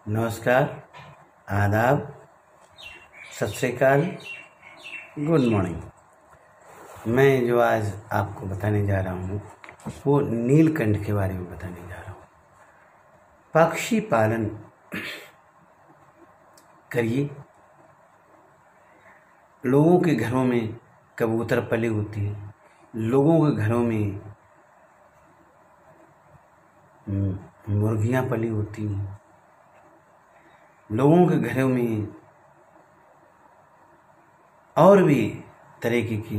नमस्कार, आदाब, सत श्री अकाल, गुड मॉर्निंग। मैं जो आज आपको बताने जा रहा हूँ वो नीलकंठ के बारे में बताने जा रहा हूँ। पक्षी पालन करिए। लोगों के घरों में कबूतर पले होते हैं, लोगों के घरों में मुर्गियाँ पली होती हैं, लोगों के घरों में और भी तरीके की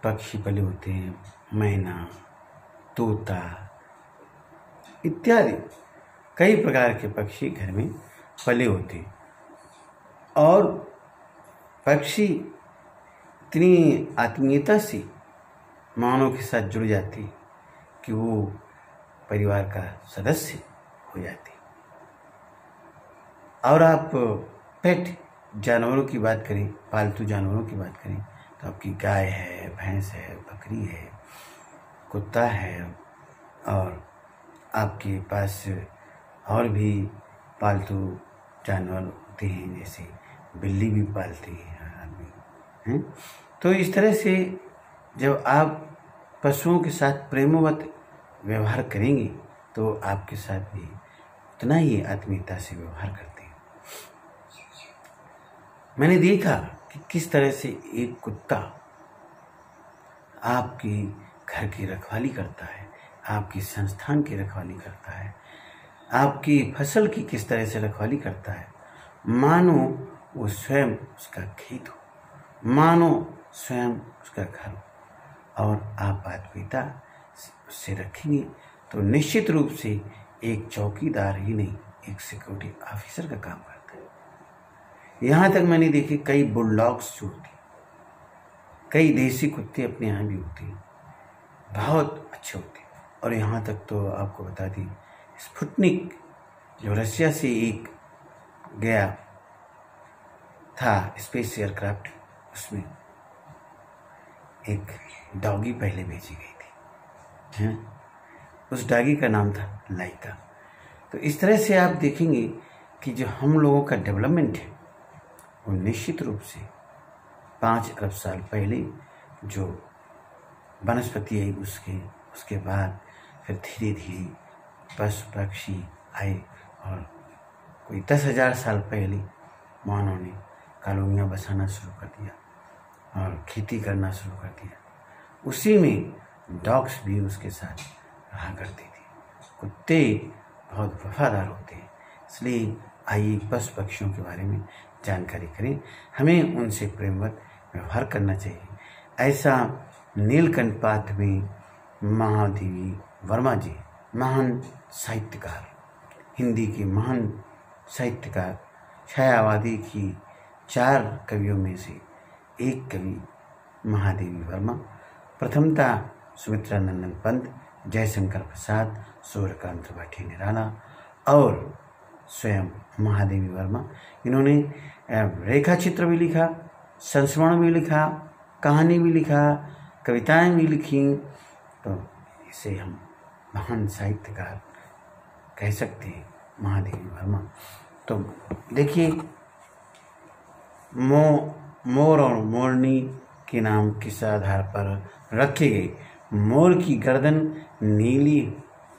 पक्षी पले होते हैं, मैना, तोता इत्यादि कई प्रकार के पक्षी घर में पले होते हैं। और पक्षी इतनी आत्मीयता से मानव के साथ जुड़ जाती है कि वो परिवार का सदस्य हो जाती है। और आप पेट जानवरों की बात करें, पालतू जानवरों की बात करें तो आपकी गाय है, भैंस है, बकरी है, कुत्ता है, और आपके पास और भी पालतू जानवर होते हैं, जैसे बिल्ली भी पालती है आदमी हैं। तो इस तरह से जब आप पशुओं के साथ प्रेमवत व्यवहार करेंगे तो आपके साथ भी उतना ही आत्मीयता से व्यवहार करते हैं। मैंने देखा कि किस तरह से एक कुत्ता आपकी घर की रखवाली करता है, आपकी संस्थान की रखवाली करता है, आपकी फसल की किस तरह से रखवाली करता है, मानो वो स्वयं उसका खेत हो, मानो स्वयं उसका घर हो। और आप आत्मीयता उससे रखेंगे तो निश्चित रूप से एक चौकीदार ही नहीं, एक सिक्योरिटी ऑफिसर का काम करता है। यहाँ तक मैंने देखे कई बुलडॉग्स जो होती, कई देसी कुत्ते अपने यहाँ भी होते हैं, बहुत अच्छे होते हैं। और यहाँ तक तो आपको बता दी, स्पुतनिक जो रशिया से एक गया था स्पेस एयरक्राफ्ट, उसमें एक डॉगी पहले भेजी गई थी हैं? उस डॉगी का नाम था लाइका। तो इस तरह से आप देखेंगे कि जो हम लोगों का डेवलपमेंट है वो निश्चित रूप से 5 अरब साल पहले जो वनस्पति आई, उसके बाद फिर धीरे धीरे पशु पक्षी आए, और कोई 10,000 साल पहले मानव ने कॉलोनियाँ बसाना शुरू कर दिया और खेती करना शुरू कर दिया। उसी में डॉग्स भी उसके साथ रहा करती थी। कुत्ते बहुत वफादार होते हैं, इसलिए आइए पशु पक्षियों के बारे में जानकारी करें। हमें उनसे प्रेमवत व्यवहार करना चाहिए। ऐसा नीलकंठ पाठ में महादेवी वर्मा जी, महान साहित्यकार, हिंदी के महान साहित्यकार, छायावादी की 4 कवियों में से एक कवि महादेवी वर्मा, प्रथमतः सुमित्रा नंदन पंत, जयशंकर प्रसाद, सूर्यकांत त्रिपाठी निराला और स्वयं महादेवी वर्मा, इन्होंने रेखा चित्र भी लिखा, संस्मरण भी लिखा, कहानी भी लिखा, कविताएं भी लिखी। तो इसे हम महान साहित्यकार कह सकते हैं, महादेवी वर्मा। तो देखिए, मोर और मोरनी के नाम किस आधार पर रखे गए। मोर की गर्दन नीली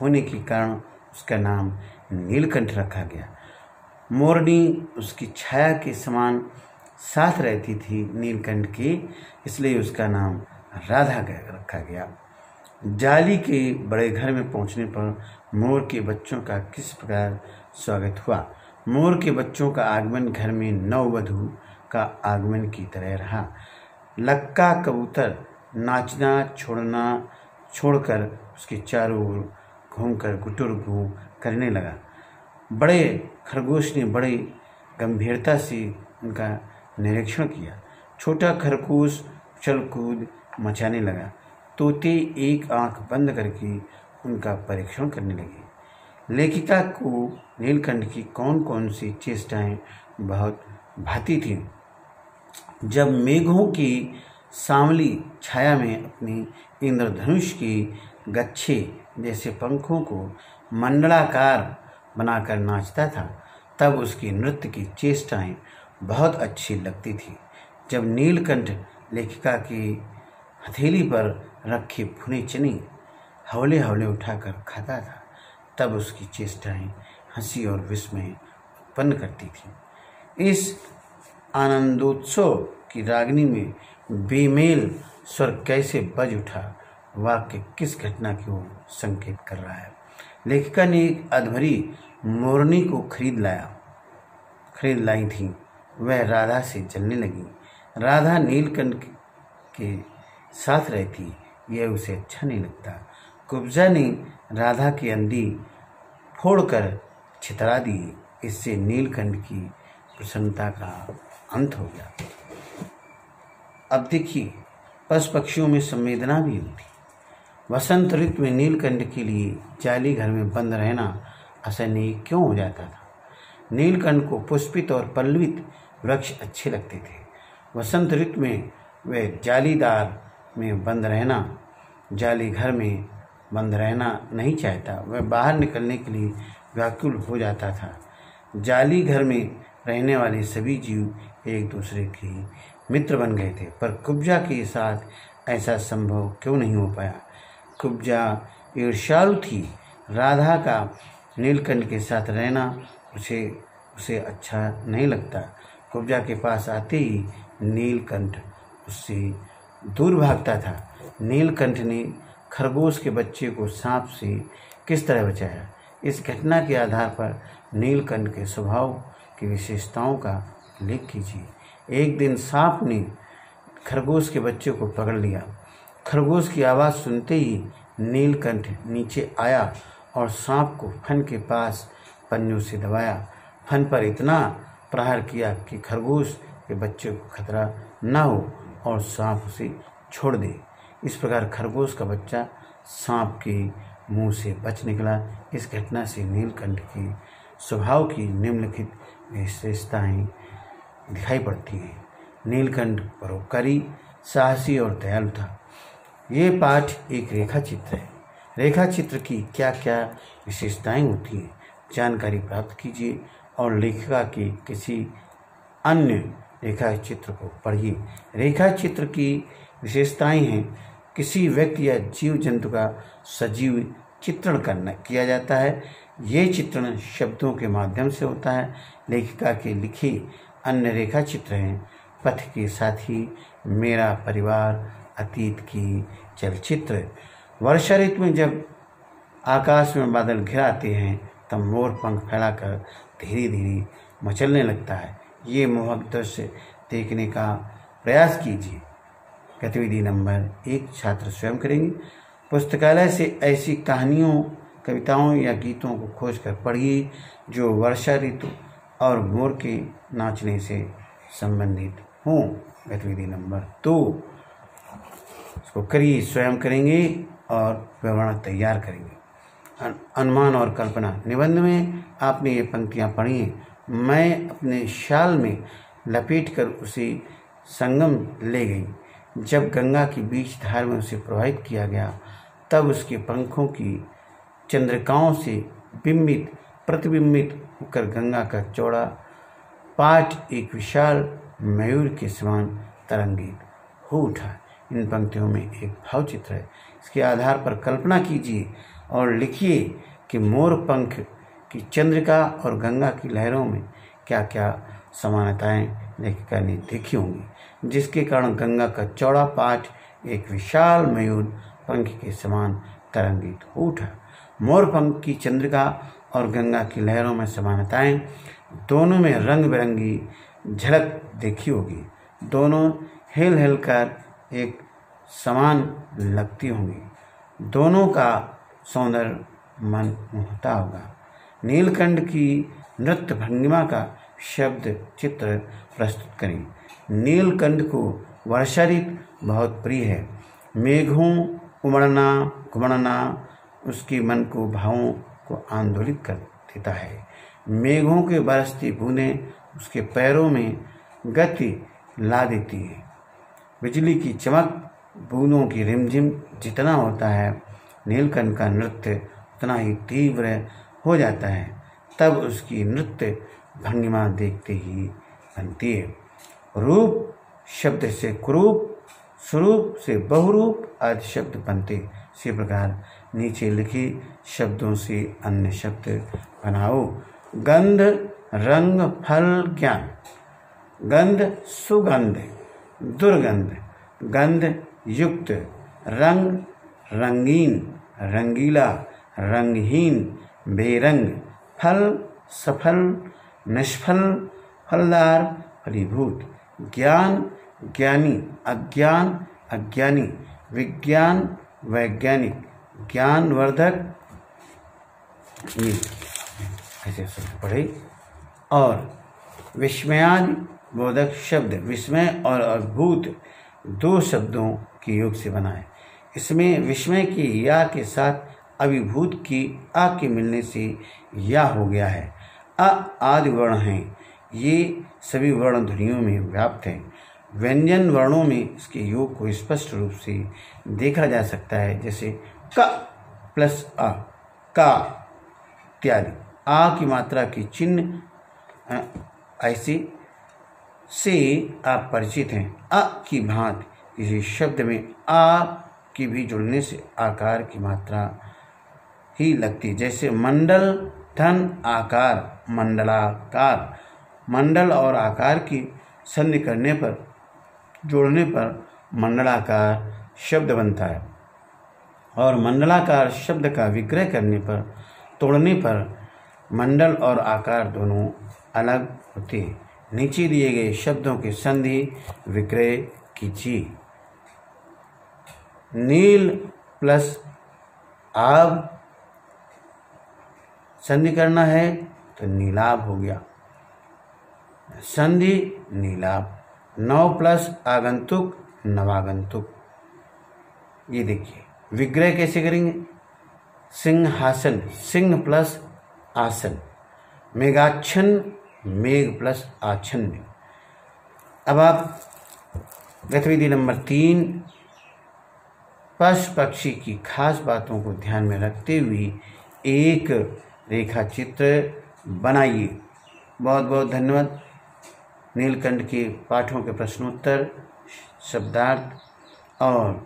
होने के कारण उसका नाम नीलकंठ रखा गया। मोरनी उसकी छाया के समान साथ रहती थी नीलकंठ के, इसलिए उसका नाम राधा रखा गया। जाली के बड़े घर में पहुंचने पर मोर के बच्चों का किस प्रकार स्वागत हुआ। मोर के बच्चों का आगमन घर में नववधू का आगमन की तरह रहा। लक्का कबूतर नाचना छोड़कर उसके चारों ओर घूमकर गुटुर गू करने लगा। बड़े खरगोश ने बड़े गंभीरता से उनका निरीक्षण किया। छोटा खरगोश उछल कूद मचाने लगा। तोते एक आंख बंद करके उनका परीक्षण करने लगे। लेखिका को नीलकंठ की कौन कौन सी चेष्टाएं बहुत भाती थी। जब मेघों की सांवली छाया में अपनी इंद्रधनुष की गच्छे जैसे पंखों को मंडलाकार बनाकर नाचता था, तब उसकी नृत्य की चेष्टाएं बहुत अच्छी लगती थी। जब नीलकंठ लेखिका की हथेली पर रखे भुने चने हौले हौले उठाकर खाता था, तब उसकी चेष्टाएं हंसी और विस्मय उत्पन्न करती थी। इस आनंदोत्सव की रागनी में बेमेल स्वर कैसे बज उठा, वाक्य किस घटना की ओर संकेत कर रहा है। लेखिका ने एक अधभरी मोरनी को खरीद लाई थी। वह राधा से जलने लगी। राधा नीलकंठ के साथ रहती, यह उसे अच्छा नहीं लगता। कुब्जा ने राधा की अंडी फोड़कर छितरा दी। इससे नीलकंठ की प्रसन्नता का अंत हो गया। अब देखिए, पशु पक्षियों में संवेदना भी होती। वसंत ऋतु में नीलकंठ के लिए जाली घर में बंद रहना असहनीय क्यों हो जाता था। नीलकंठ को पुष्पित और पल्लवित वृक्ष अच्छे लगते थे। वसंत ऋतु में वह जालीदार में बंद रहना, जाली घर में बंद रहना नहीं चाहता। वह बाहर निकलने के लिए व्याकुल हो जाता था। जाली घर में रहने वाले सभी जीव एक दूसरे के मित्र बन गए थे, पर कुब्जा के साथ ऐसा संभव क्यों नहीं हो पाया। कुब्जा ईर्ष्यालु थी। राधा का नीलकंठ के साथ रहना उसे अच्छा नहीं लगता। कुब्जा के पास आते ही नीलकंठ उससे दूर भागता था। नीलकंठ ने खरगोश के बच्चे को सांप से किस तरह बचाया। इस घटना के आधार पर नीलकंठ के स्वभाव की विशेषताओं का उल्लेख कीजिए। एक दिन सांप ने खरगोश के बच्चे को पकड़ लिया। खरगोश की आवाज़ सुनते ही नीलकंठ नीचे आया और सांप को फन के पास पंजों से दबाया। फन पर इतना प्रहार किया कि खरगोश के बच्चे को खतरा न हो और सांप उसे छोड़ दे। इस प्रकार खरगोश का बच्चा सांप के मुंह से बच निकला। इस घटना से नीलकंठ के स्वभाव की निम्नलिखित विशेषताएं दिखाई पड़ती हैं। नीलकंठ परोपकारी, साहसी और दयालु था। ये पाठ एक रेखा चित्र है। रेखा चित्र की क्या क्या विशेषताएं होती हैं, जानकारी प्राप्त कीजिए और लेखिका के किसी अन्य रेखा चित्र को पढ़िए। रेखा चित्र की विशेषताएं हैं, किसी व्यक्ति या जीव जंतु का सजीव चित्रण किया जाता है। ये चित्रण शब्दों के माध्यम से होता है। लेखिका के लिखे अन्य रेखा चित्र हैं पथ के साथी, मेरा परिवार, अतीत की चलचित्र। वर्षा ऋतु में जब आकाश में बादल घिर आते हैं तब मोर पंख फैलाकर धीरे धीरे मचलने लगता है। ये मोहक दृश्य देखने का प्रयास कीजिए। गतिविधि नंबर 1 छात्र स्वयं करेंगे। पुस्तकालय से ऐसी कहानियों, कविताओं या गीतों को खोजकर पढ़िए जो वर्षा ऋतु और मोर के नाचने से संबंधित हों। गतिविधि नंबर 2 इसको करिए, स्वयं करेंगे और विवरण तैयार करेंगे। अनुमान और कल्पना। निबंध में आपने ये पंक्तियाँ पढ़ी हैं। मैं अपने शाल में लपेटकर उसे संगम ले गई। जब गंगा की बीच धार में उसे प्रवाहित किया गया तब उसके पंखों की चंद्रिकाओं से प्रतिबिंबित होकर गंगा का चौड़ा पाट एक विशाल मयूर के समान तरंगित हो उठा। इन पंक्तियों में एक भाव चित्र है। इसके आधार पर कल्पना कीजिए और लिखिए कि मोर पंख की चंद्रिका और गंगा की लहरों में क्या क्या समानताएं लेखिका ने देखी होंगी, जिसके कारण गंगा का चौड़ा पाठ एक विशाल मयूर पंख के समान तरंगित हो उठा। मोर पंख की चंद्रिका और गंगा की लहरों में समानताएं, दोनों में रंग बिरंगी झलक देखी होगी। दोनों हिल हिल कर एक समान लगती होंगी। दोनों का सौंदर्य मन मोहता होगा। नीलकंठ की नृत्य भंगिमा का शब्द चित्र प्रस्तुत करें। नीलकंठ को वर्षा ऋतु बहुत प्रिय है। मेघों उमड़ना घुमड़ना उसके मन को भावों को आंदोलित कर देता है। मेघों के बरसती बूंदें उसके पैरों में गति ला देती है। बिजली की चमक बूंदों की रिमझिम जितना होता है, नीलकंठ का नृत्य उतना ही तीव्र हो जाता है। तब उसकी नृत्य भंगिमा देखते ही बनती है। रूप शब्द से कुरूप, स्वरूप से बहुरूप आदि शब्द बनते। इसी प्रकार नीचे लिखी शब्दों से अन्य शब्द बनाओ। गंध, रंग, फल, ज्ञान। गंध सुगंध, दुर्गंध, गंध युक्त, रंग रंगीन, रंगीला, रंगहीन, बेरंग, फल सफल, निष्फल, फलदार, फलीभूत। ज्ञान ज्ञानी, अज्ञान अज्ञानी, विज्ञान वैज्ञानिक, ज्ञानवर्धक, ये ऐसे शब्द पढ़े। और विस्मयादि बोधक शब्द विस्मय और अद्भुत दो शब्दों के योग से बना है। इसमें विस्मय की या के साथ अभिभूत की आ के मिलने से या हो गया है। अ आदि वर्ण हैं, ये सभी वर्ण ध्वनियों में व्याप्त हैं। व्यंजन वर्णों में इसके योग को स्पष्ट रूप से देखा जा सकता है, जैसे क प्लस अ, का इत्यादि। आ की मात्रा के चिन्ह ऐसे से आप परिचित हैं। अ की भांति किसी शब्द में आ की भी जुड़ने से आकार की मात्रा ही लगती, जैसे मंडल, धन, आकार, मंडलाकार। मंडल और आकार की संधि करने पर, जोड़ने पर मंडलाकार शब्द बनता है, और मंडलाकार शब्द का विग्रह करने पर, तोड़ने पर मंडल और आकार दोनों अलग होते हैं। नीचे दिए गए शब्दों के संधि विग्रह कीजिए। नील प्लस आब संधि करना है तो नीलाभ हो गया, संधि नीलाभ। 9 प्लस आगंतुक नवागंतुक। ये देखिए विग्रह कैसे करेंगे। सिंहासन, सिंह प्लस आसन। मेघाच्छन्न, मेघ प्लस आच्छन्न। अब आप गतिविधि नंबर 3 पशु पक्षी की खास बातों को ध्यान में रखते हुए एक रेखा चित्र बनाइए। बहुत बहुत धन्यवाद। नीलकंठ के पाठों के प्रश्नोत्तर, शब्दार्थ और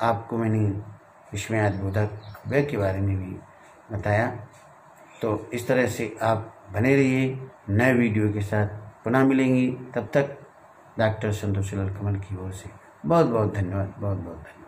आपको मैंने विस्मयादिबोधक व्यय के बारे में भी बताया। तो इस तरह से आप बने रहिए। नए वीडियो के साथ पुनः मिलेंगी। तब तक डॉक्टर संतोष लाल कमल की ओर से बहुत बहुत धन्यवाद। बहुत बहुत धन्यवाद।